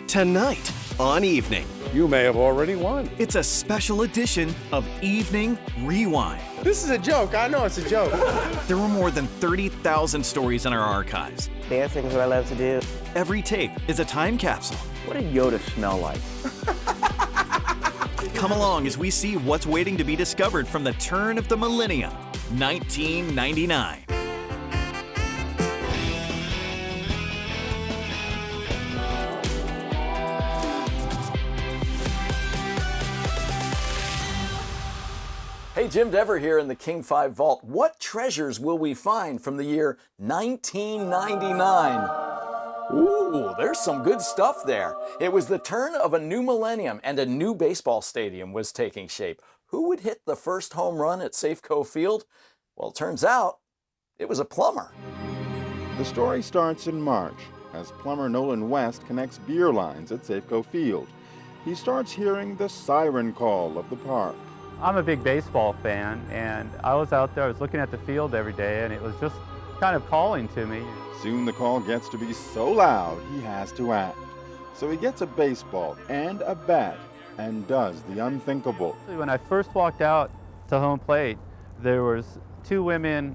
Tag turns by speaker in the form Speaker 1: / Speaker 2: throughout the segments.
Speaker 1: Tonight on Evening.
Speaker 2: You may have already won.
Speaker 1: It's a special edition of Evening Rewind.
Speaker 3: This is a joke. I know it's a joke.
Speaker 1: There were more than 30,000 stories in our archives.
Speaker 4: Dancing is what I love to do.
Speaker 1: Every tape is a time capsule.
Speaker 4: What did Yoda smell like?
Speaker 1: Come along as we see what's waiting to be discovered from the turn of the millennium, 1999.
Speaker 5: Hey, Jim Dever here in the King 5 Vault. What treasures will we find from the year 1999? Ooh, there's some good stuff there. It was the turn of a new millennium and a new baseball stadium was taking shape. Who would hit the first home run at Safeco Field? Well, it turns out it was a plumber.
Speaker 6: The story starts in March as plumber Nolan West connects beer lines at Safeco Field. He starts hearing the siren call of the park.
Speaker 7: I'm a big baseball fan, and I was out there, I was looking at the field every day, and it was just kind of calling to me.
Speaker 6: Soon the call gets to be so loud, he has to act. So he gets a baseball and a bat and does the unthinkable.
Speaker 7: When I first walked out to home plate, there was two women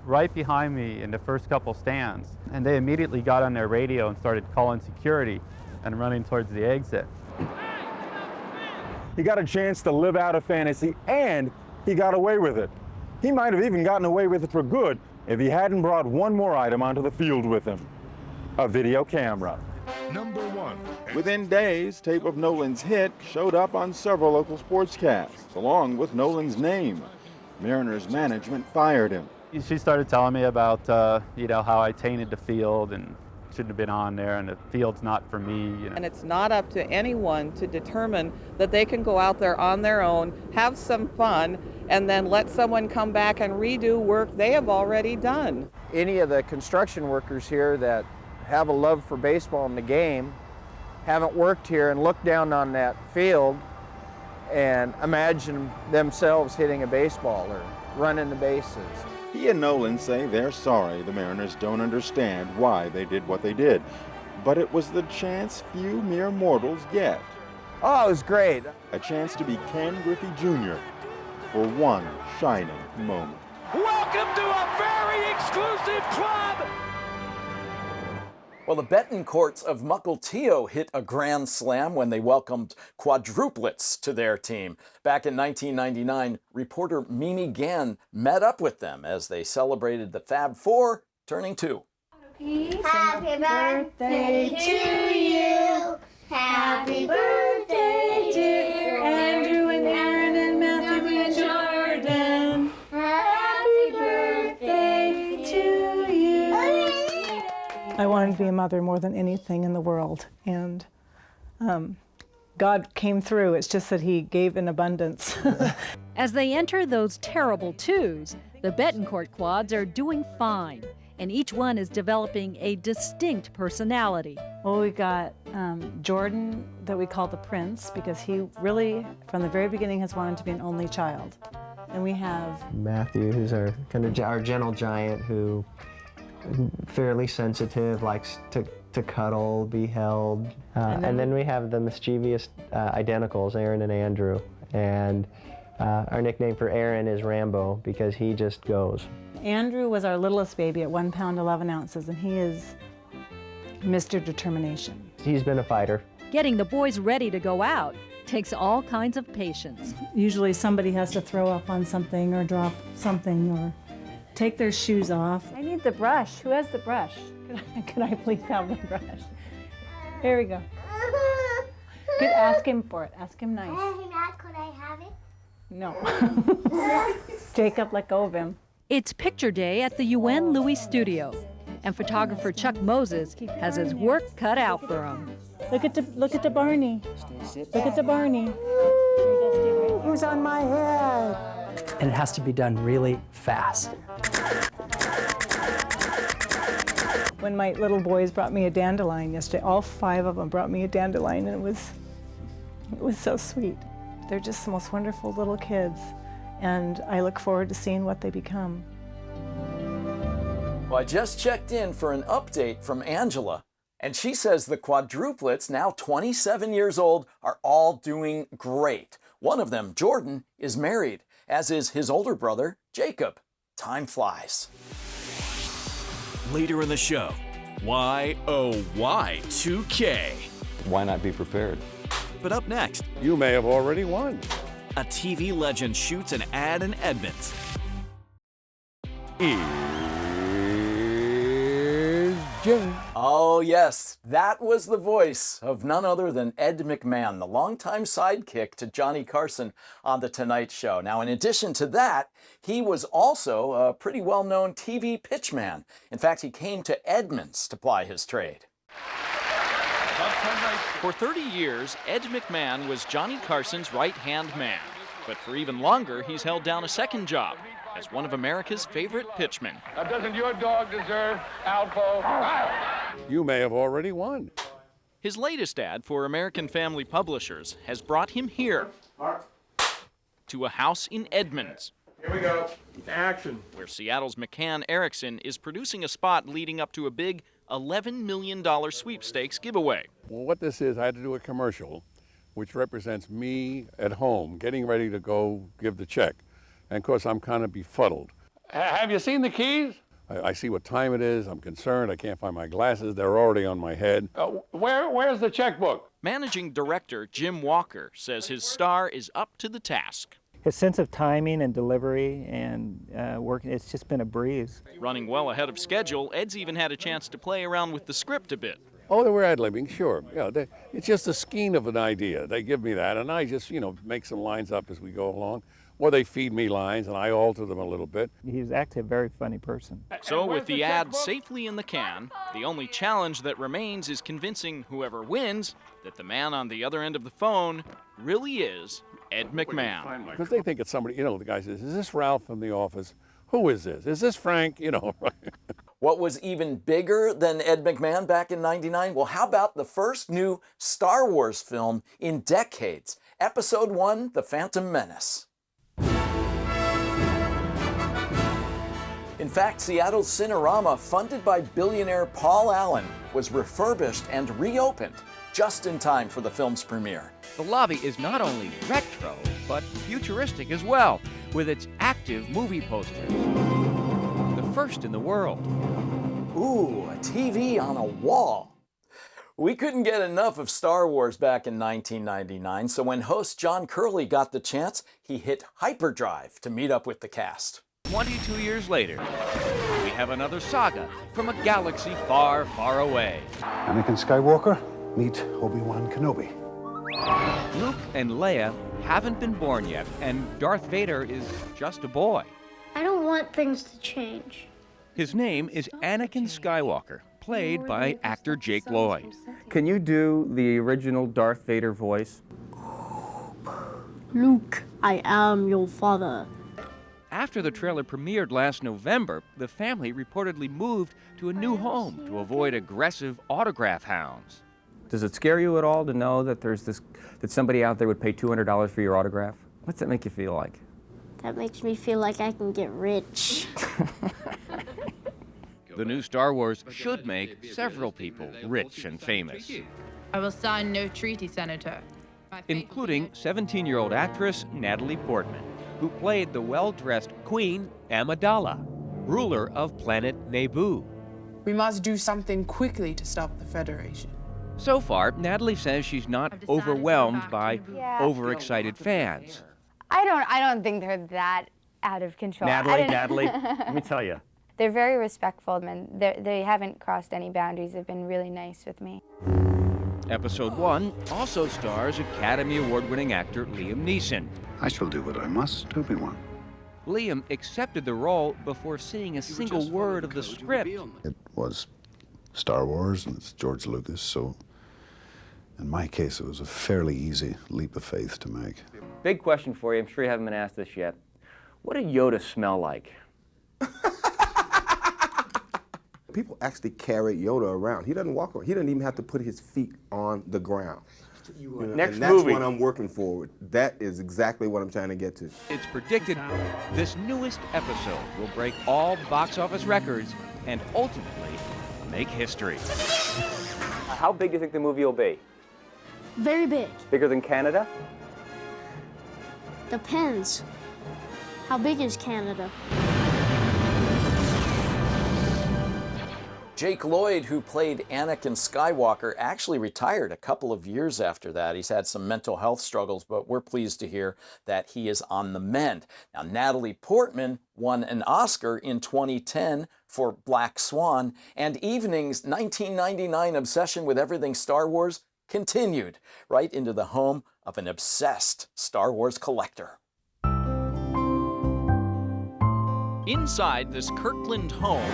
Speaker 7: right behind me in the first couple stands, and they immediately got on their radio and started calling security and running towards the exit.
Speaker 2: He got a chance to live out a fantasy, and he got away with it. He might have even gotten away with it for good if he hadn't brought one more item onto the field with him: a video camera.
Speaker 8: Number 1.
Speaker 6: Within days, tape of Nolan's hit showed up on several local sportscasts, along with Nolan's name. Mariners management fired him.
Speaker 7: She started telling me about, how I tainted the field and shouldn't have been on there, and the field's not for me.
Speaker 9: And it's not up to anyone to determine that they can go out there on their own, have some fun, and then let someone come back and redo work they have already done.
Speaker 4: Any of the construction workers here that have a love for baseball and the game haven't worked here and looked down on that field and imagine themselves hitting a baseball or running the bases.
Speaker 6: He and Nolan say they're sorry the Mariners don't understand why they did what they did, but it was the chance few mere mortals get.
Speaker 4: Oh, it was great.
Speaker 6: A chance to be Ken Griffey Jr. for one shining moment.
Speaker 8: Welcome to a very exclusive club.
Speaker 5: Well, the Betancourts of Mukilteo hit a grand slam when they welcomed quadruplets to their team. Back in 1999, reporter Mimi Gann met up with them as they celebrated the Fab Four turning 2.
Speaker 10: Happy birthday to you. Happy birthday, dear Andrew and Aaron and Matthew and Jordan. Happy birthday to you.
Speaker 11: I wanted to be a mother more than anything in the world, and God came through. It's just that He gave in abundance.
Speaker 12: As they enter those terrible twos, the Betancourt quads are doing fine, and each one is developing a distinct personality.
Speaker 11: Well, we got Jordan, that we call the Prince, because he really, from the very beginning, has wanted to be an only child. And we have
Speaker 13: Matthew, who's our gentle giant, who fairly sensitive, likes to cuddle, be held. And then we have the mischievous identicals, Aaron and Andrew. And our nickname for Aaron is Rambo, because he just goes.
Speaker 11: Andrew was our littlest baby at 1 pound 11 ounces, and he is Mr. Determination.
Speaker 13: He's been a fighter.
Speaker 12: Getting the boys ready to go out takes all kinds of patience.
Speaker 11: Usually somebody has to throw up on something or drop something or take their shoes off. I need the brush. Who has the brush? Could I please have the brush? Here we go. Good, ask him for it. Ask him nice.
Speaker 10: Could I have it?
Speaker 11: No. Jacob, let go of him.
Speaker 12: It's picture day at the UN Louis studio, and photographer Chuck Moses has his work cut out for him.
Speaker 11: Look at the Barney. Look at the Barney. Who's on my head?
Speaker 14: And it has to be done really fast.
Speaker 11: When my little boys brought me a dandelion yesterday, all 5 of them brought me a dandelion, and it was so sweet. They're just the most wonderful little kids, and I look forward to seeing what they become.
Speaker 5: Well, I just checked in for an update from Angela. And she says the quadruplets, now 27 years old, are all doing great. One of them, Jordan, is married, as is his older brother, Jacob. Time flies.
Speaker 1: Later in the show, why, oh, why 2K?
Speaker 15: Why not be prepared?
Speaker 1: But up next,
Speaker 16: you may have already won.
Speaker 1: A TV legend shoots an ad in Edmonds.
Speaker 5: Oh yes, that was the voice of none other than Ed McMahon, the longtime sidekick to Johnny Carson on The Tonight Show. Now, in addition to that, he was also a pretty well-known TV pitchman. In fact, he came to Edmonds to ply his trade.
Speaker 17: For 30 years, Ed McMahon was Johnny Carson's right-hand man. But for even longer, he's held down a second job as one of America's favorite pitchmen.
Speaker 8: Now, doesn't your dog deserve Alpo?
Speaker 16: You may have already won.
Speaker 17: His latest ad for American Family Publishers has brought him here to a house in Edmonds.
Speaker 8: Here we go. Action.
Speaker 17: Where Seattle's McCann Erickson is producing a spot leading up to a big $11 million sweepstakes giveaway.
Speaker 16: Well, what this is, I had to do a commercial which represents me at home getting ready to go give the check. And of course, I'm kind of befuddled.
Speaker 8: Have you seen the keys?
Speaker 16: I see what time it is. I'm concerned. I can't find my glasses. They're already on my head.
Speaker 8: Where's the checkbook?
Speaker 17: Managing director Jim Walker says his star is up to the task.
Speaker 18: His sense of timing and delivery and working, it's just been a breeze.
Speaker 17: Running well ahead of schedule, Ed's even had a chance to play around with the script a bit.
Speaker 16: Oh, they were ad-libbing, sure. Yeah, it's just a skein of an idea. They give me that, and I just, make some lines up as we go along. Or they feed me lines, and I alter them a little bit.
Speaker 18: He's actually a very funny person.
Speaker 17: So with the ad safely in the can, the only challenge that remains is convincing whoever wins that the man on the other end of the phone really is Ed McMahon.
Speaker 16: Because they think it's somebody, the guy says, is this Ralph from the office? Who is this? Is this Frank?
Speaker 5: What was even bigger than Ed McMahon back in '99? Well, how about the first new Star Wars film in decades? Episode 1, The Phantom Menace. In fact, Seattle's Cinerama, funded by billionaire Paul Allen, was refurbished and reopened just in time for the film's premiere.
Speaker 19: The lobby is not only retro, but futuristic as well, with its active movie posters. The first in the world.
Speaker 5: Ooh, a TV on a wall. We couldn't get enough of Star Wars back in 1999, so when host John Curley got the chance, he hit hyperdrive to meet up with the cast.
Speaker 19: 22 years later, we have another saga from a galaxy far, far away.
Speaker 20: Anakin Skywalker, meet Obi-Wan Kenobi.
Speaker 19: Luke and Leia haven't been born yet, and Darth Vader is just a boy.
Speaker 10: I don't want things to change.
Speaker 19: His name is Anakin Skywalker, played by actor Jake Lloyd.
Speaker 21: Can you do the original Darth Vader voice?
Speaker 10: Luke, I am your father.
Speaker 19: After the trailer premiered last November, the family reportedly moved to a new home to avoid aggressive autograph hounds.
Speaker 21: Does it scare you at all to know that that somebody out there would pay $200 for your autograph? What's that make you feel like?
Speaker 10: That makes me feel like I can get rich.
Speaker 19: The new Star Wars should make several people rich and famous,
Speaker 22: I will sign no treaty, Senator.
Speaker 19: including 17-year-old actress Natalie Portman, who played the well-dressed Queen Amidala, ruler of planet Naboo.
Speaker 23: We must do something quickly to stop the Federation.
Speaker 19: So far, Natalie says she's not overwhelmed by overexcited fans.
Speaker 24: I don't think they're that out of control.
Speaker 21: Natalie, let me tell you.
Speaker 24: They're very respectful, and they haven't crossed any boundaries. They've been really nice with me.
Speaker 19: Episode 1 also stars Academy Award-winning actor Liam Neeson.
Speaker 20: I shall do what I must, Obi-Wan.
Speaker 19: Liam accepted the role before seeing a single word of the script.
Speaker 20: It was Star Wars, and it's George Lucas, so in my case, it was a fairly easy leap of faith to make.
Speaker 21: Big question for you. I'm sure you haven't been asked this yet. What did Yoda smell like?
Speaker 25: People actually carry Yoda around. He doesn't walk around. He doesn't even have to put his feet on the ground.
Speaker 21: Next
Speaker 25: and that's
Speaker 21: movie.
Speaker 25: what I'm working for. That is exactly what I'm trying to get to.
Speaker 19: It's predicted this newest episode will break all box office records and ultimately make history.
Speaker 21: How big do you think the movie will be?
Speaker 10: Very big.
Speaker 21: Bigger than Canada?
Speaker 10: Depends. How big is Canada?
Speaker 5: Jake Lloyd, who played Anakin Skywalker, actually retired a couple of years after that. He's had some mental health struggles, but we're pleased to hear that he is on the mend. Now, Natalie Portman won an Oscar in 2010 for Black Swan, and Evening's 1999 obsession with everything Star Wars continued right into the home of an obsessed Star Wars collector.
Speaker 17: Inside this Kirkland home,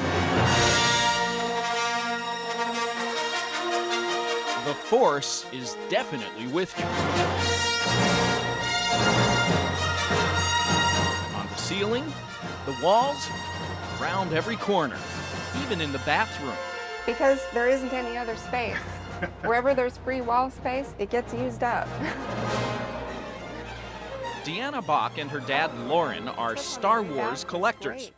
Speaker 17: the Force is definitely with you. On the ceiling, the walls, around every corner, even in the bathroom.
Speaker 24: Because there isn't any other space. Wherever there's free wall space, it gets used up.
Speaker 17: Deanna Bach and her dad Lauren are Star Wars collectors.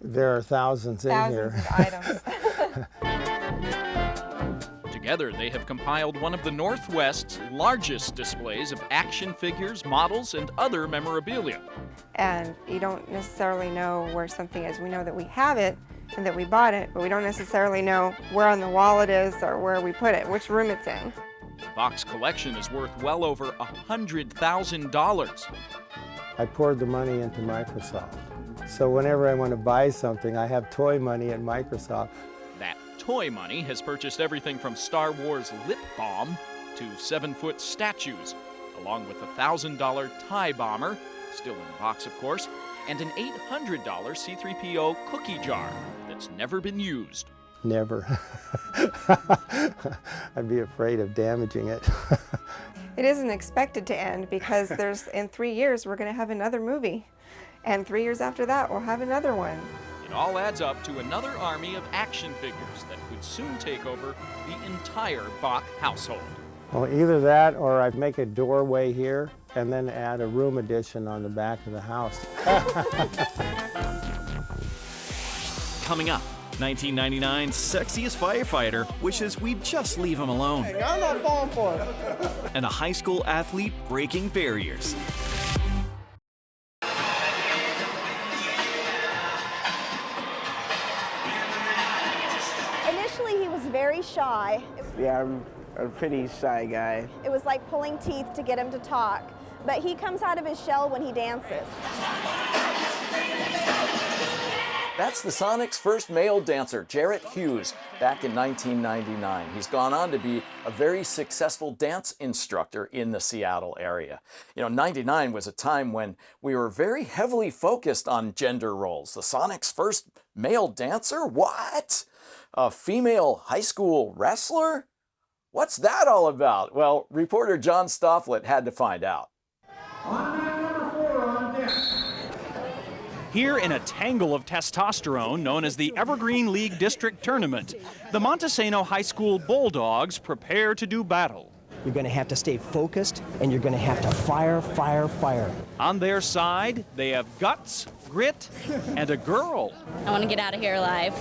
Speaker 2: There are thousands in here.
Speaker 24: Thousands of items.
Speaker 17: Together, they have compiled one of the Northwest's largest displays of action figures, models, and other memorabilia.
Speaker 24: And you don't necessarily know where something is. We know that we have it and that we bought it, but we don't necessarily know where on the wall it is or where we put it, which room it's in.
Speaker 17: Bach's collection is worth well over $100,000.
Speaker 2: I poured the money into Microsoft. So whenever I want to buy something, I have toy money at Microsoft.
Speaker 17: That toy money has purchased everything from Star Wars lip balm to 7-foot statues, along with a $1,000 TIE bomber, still in the box of course, and an $800 C-3PO cookie jar that's never been used.
Speaker 2: Never. I'd be afraid of damaging it.
Speaker 24: It isn't expected to end because in 3 years we're going to have another movie. And 3 years after that we'll have another one.
Speaker 17: It all adds up to another army of action figures that could soon take over the entire Bach household.
Speaker 2: Well, either that or I make a doorway here and then add a room addition on the back of the house.
Speaker 1: Coming up, 1999's sexiest firefighter wishes we'd just leave him alone.
Speaker 4: Hey, I'm not falling for it.
Speaker 1: And a high school athlete breaking barriers.
Speaker 3: Initially, he was very shy.
Speaker 4: Yeah, I'm a pretty shy guy.
Speaker 3: It was like pulling teeth to get him to talk, but he comes out of his shell when he dances.
Speaker 5: That's the Sonics' first male dancer, Jarrett Hughes, back in 1999. He's gone on to be a very successful dance instructor in the Seattle area. You know, 99 was a time when we were very heavily focused on gender roles. The Sonics' first male dancer? What? A female high school wrestler? What's that all about? Well, reporter John Stofflet had to find out.
Speaker 17: Here in a tangle of testosterone known as the Evergreen League District Tournament, the Montesano High School Bulldogs prepare to do battle.
Speaker 7: You're going to have to stay focused, and you're going to have to fire, fire, fire.
Speaker 17: On their side, they have guts, grit, and a girl.
Speaker 9: I want to get out of here alive.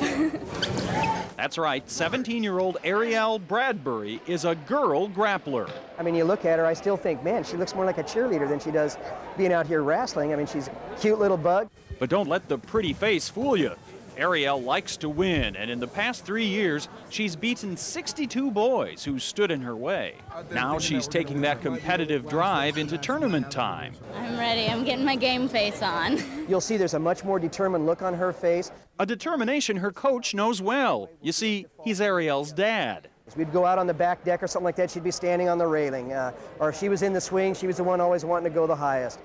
Speaker 17: That's right, 17-year-old Ariel Bradbury is a girl grappler.
Speaker 14: I mean, you look at her, I still think, man, she looks more like a cheerleader than she does being out here wrestling. I mean, she's a cute little bug.
Speaker 17: But don't let the pretty face fool you. Ariel likes to win, and in the past 3 years, she's beaten 62 boys who stood in her way. Now she's taking that competitive drive into tournament time.
Speaker 9: I'm ready. I'm getting my game face on.
Speaker 14: You'll see there's a much more determined look on her face.
Speaker 17: A determination her coach knows well. You see, he's Ariel's dad.
Speaker 14: We'd go out on the back deck or something like that, she'd be standing on the railing. Or if she was in the swing, she was the one always wanting to go the highest.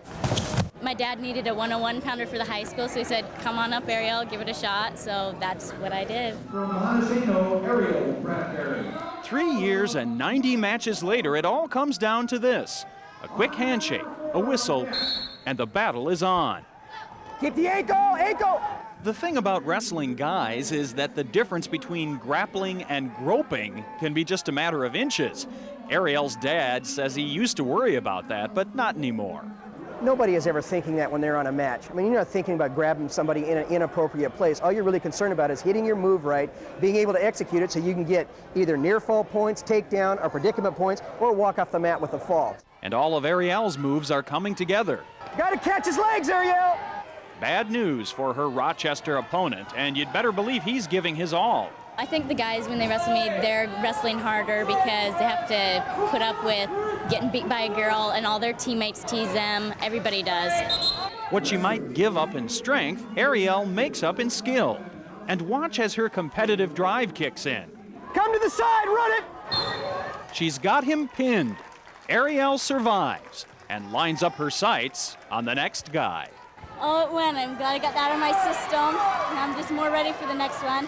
Speaker 9: My dad needed a 101 pounder for the high school, so he said, come on up, Ariel, give it a shot. So that's what I did.
Speaker 15: From Montesano, Ariel Bradbury.
Speaker 17: 3 years and 90 matches later, it all comes down to this. A quick handshake, a whistle, and the battle is on.
Speaker 14: Keep the ankle!
Speaker 17: The thing about wrestling guys is that the difference between grappling and groping can be just a matter of inches. Ariel's dad says he used to worry about that, but not anymore.
Speaker 14: Nobody is ever thinking that when they're on a match. I mean, you're not thinking about grabbing somebody in an inappropriate place. All you're really concerned about is hitting your move right, being able to execute it so you can get either near fall points, takedown, or predicament points, or walk off the mat with a fall.
Speaker 17: And all of Ariel's moves are coming together.
Speaker 14: Got to catch his legs, Ariel!
Speaker 17: Bad news for her Rochester opponent, and you'd better believe he's giving his all.
Speaker 9: I think the guys, when they wrestle me, they're wrestling harder because they have to put up with getting beat by a girl and all their teammates tease them. Everybody does.
Speaker 17: What she might give up in strength, Ariel makes up in skill. And watch as her competitive drive kicks in.
Speaker 14: Come to the side, run it!
Speaker 17: She's got him pinned. Ariel survives and lines up her sights on the next guy.
Speaker 9: Oh, it went. I'm glad I got that out of my system. And I'm just more ready for the next one.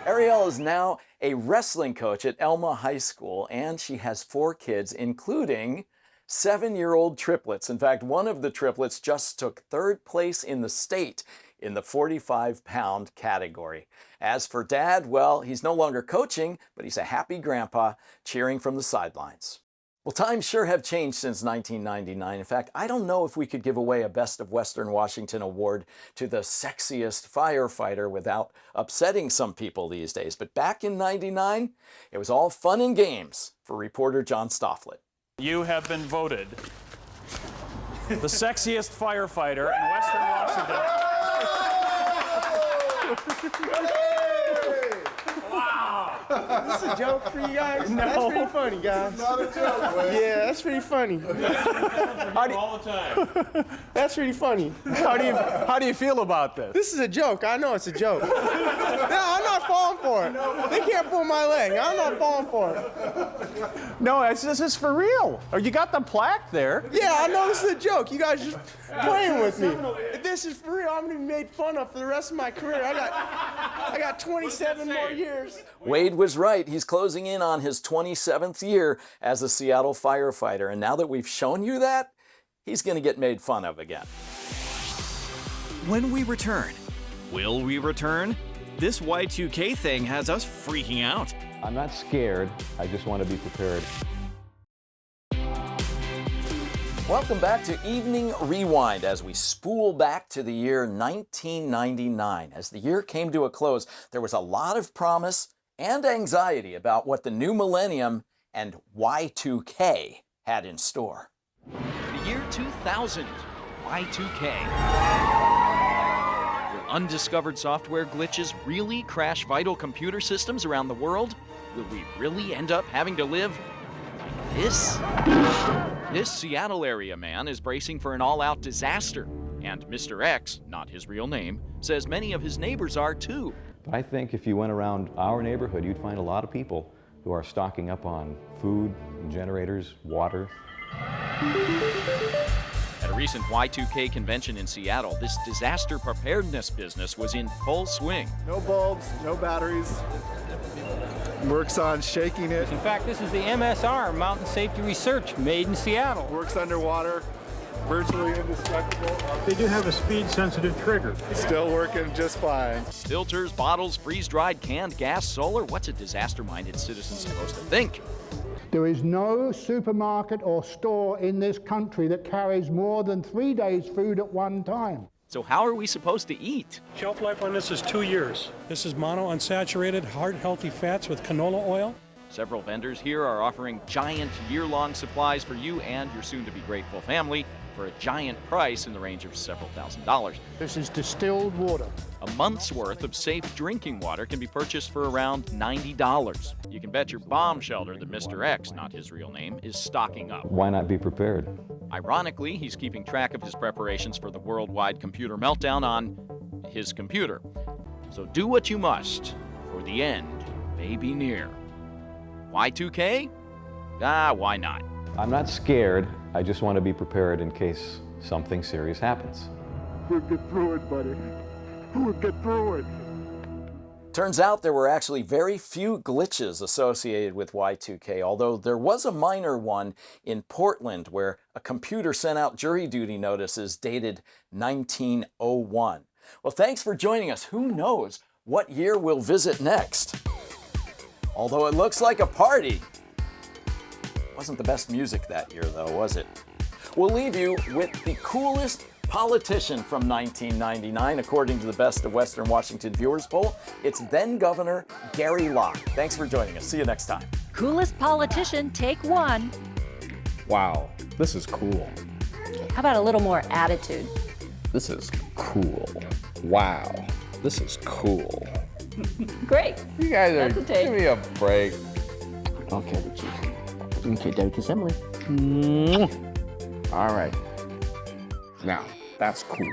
Speaker 5: Ariel is now a wrestling coach at Elma High School, and she has 4 kids, including 7-year-old triplets. In fact, one of the triplets just took 3rd place in the state in the 45-pound category. As for Dad, well, he's no longer coaching, but he's a happy grandpa cheering from the sidelines. Well, times sure have changed since 1999. In fact, I don't know if we could give away a Best of Western Washington award to the sexiest firefighter without upsetting some people these days. But back in '99, it was all fun and games for reporter John Stofflet.
Speaker 17: You have been voted the sexiest firefighter in Western Washington.
Speaker 6: This is a joke for you guys?
Speaker 17: No.
Speaker 6: That's pretty funny, guys.
Speaker 25: Not a joke, man.
Speaker 6: Yeah, that's pretty funny.
Speaker 17: All the time.
Speaker 6: That's pretty funny.
Speaker 17: How do you feel about this?
Speaker 6: This is a joke. I know it's a joke. No, I'm not falling for it. They can't pull my leg. I'm not falling for it.
Speaker 17: No, this is for real. Oh, you got the plaque there.
Speaker 6: Yeah, I know this is a joke. You guys just playing with me. If this is for real, I'm gonna be made fun of for the rest of my career. I got 27 more years.
Speaker 5: Wade was right. He's closing in on his 27th year as a Seattle firefighter. And now that we've shown you that, he's going to get made fun of again.
Speaker 1: When we return, will we return? This Y2K thing has us freaking out.
Speaker 8: I'm not scared. I just want to be prepared.
Speaker 5: Welcome back to Evening Rewind as we spool back to the year 1999. As the year came to a close, there was a lot of promise and anxiety about what the new millennium and Y2K had in store.
Speaker 17: The year 2000, Y2K. Will undiscovered software glitches really crash vital computer systems around the world? Will we really end up having to live like this? This Seattle area man is bracing for an all-out disaster. And Mr. X, not his real name, says many of his neighbors are too.
Speaker 8: But I think if you went around our neighborhood, you'd find a lot of people who are stocking up on food, generators, water.
Speaker 17: At a recent Y2K convention in Seattle, this disaster preparedness business was in full swing.
Speaker 11: No bulbs, no batteries. Works on shaking it.
Speaker 12: In fact, this is the MSR, Mountain Safety Research, made in Seattle.
Speaker 11: Works underwater, virtually indestructible.
Speaker 13: They do have a speed-sensitive trigger.
Speaker 11: Still working just fine.
Speaker 17: Filters, bottles, freeze-dried, canned gas, solar. What's a disaster-minded citizen supposed to think?
Speaker 26: There is no supermarket or store in this country that carries more than 3 days' food at one time.
Speaker 17: So how are we supposed to eat?
Speaker 13: Shelf life on this is 2 years. This is monounsaturated, heart-healthy fats with canola oil.
Speaker 17: Several vendors here are offering giant year-long supplies for you and your soon-to-be grateful family for a giant price in the range of several $1,000s.
Speaker 26: This is distilled water.
Speaker 17: A month's worth of safe drinking water can be purchased for around $90. You can bet your bomb shelter that Mr. X, not his real name, is stocking up.
Speaker 8: Why not be prepared?
Speaker 17: Ironically, he's keeping track of his preparations for the worldwide computer meltdown on his computer. So do what you must, for the end may be near. Y2K? Why not?
Speaker 8: I'm not scared. I just want to be prepared in case something serious happens.
Speaker 11: We'll get through it, buddy. We'll get through it.
Speaker 5: Turns out there were actually very few glitches associated with Y2K, although there was a minor one in Portland where a computer sent out jury duty notices dated 1901. Well, thanks for joining us. Who knows what year we'll visit next? Although it looks like a party. Wasn't the best music that year, though, was it? We'll leave you with the coolest politician from 1999, according to the Best of Western Washington viewers poll. It's then Governor Gary Locke. Thanks for joining us. See you next time.
Speaker 16: Coolest politician, take 1.
Speaker 8: Wow, this is cool.
Speaker 16: How about a little more attitude?
Speaker 8: This is cool. Wow, this is cool.
Speaker 16: Great.
Speaker 8: You guys are,
Speaker 16: That's a take.
Speaker 8: give me a break.
Speaker 7: Okay, the cheese. Okay, Derek Assembly.
Speaker 8: All right. Now, that's cool.